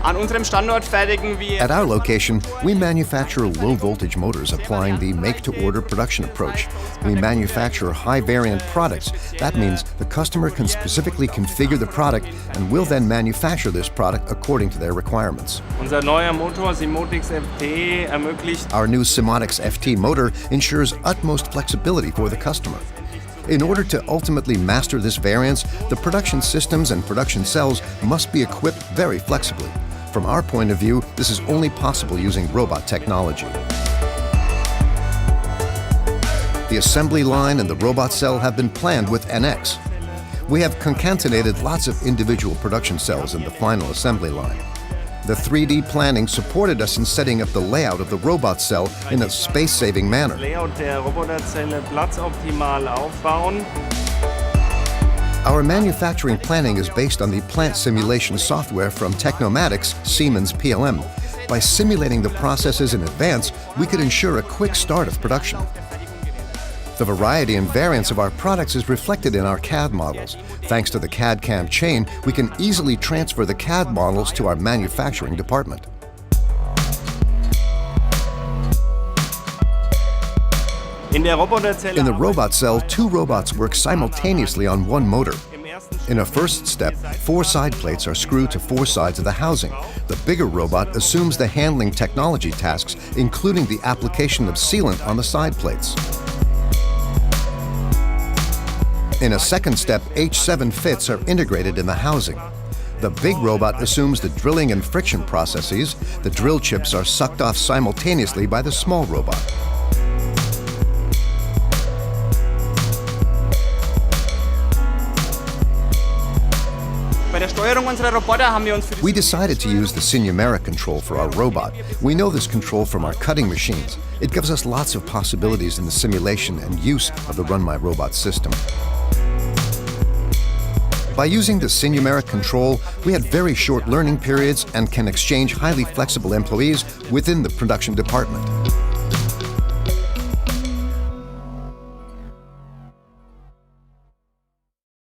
An unserem Standort fertigen wir At our location, we manufacture low-voltage motors applying the make-to-order production approach. We manufacture high-variant products. That means the customer can specifically configure the product and will then manufacture this product according to their requirements. Unser neuer Motor Simotix FT ermöglicht Our new Simotix FT motor ensures utmost flexibility for the customer. In order to ultimately master this variance, the production systems and production cells must be equipped very flexibly. From our point of view, this is only possible using robot technology. The assembly line and the robot cell have been planned with NX. We have concatenated lots of individual production cells in the final assembly line. The 3D planning supported us in setting up the layout of the robot cell in a space-saving manner. Layout der Roboterzelle platzoptimal aufbauen. Our manufacturing planning is based on the plant simulation software from Technomatic's Siemens PLM. By simulating the processes in advance, we could ensure a quick start of production. The variety and variance of our products is reflected in our CAD models. Thanks to the CAD-CAM chain, we can easily transfer the CAD models to our manufacturing department. In the robot cell, 2 robots work simultaneously on one motor. In a first step, 4 side plates are screwed to 4 sides of the housing. The bigger robot assumes the handling technology tasks, including the application of sealant on the side plates. In a second step, H7 fits are integrated in the housing. The big robot assumes the drilling and friction processes. The drill chips are sucked off simultaneously by the small robot. We decided to use the SINUMERIK control for our robot. We know this control from our cutting machines. It gives us lots of possibilities in the simulation and use of the Run MyRobot system. By using the SINUMERIK control, we had very short learning periods and can exchange highly flexible employees within the production department.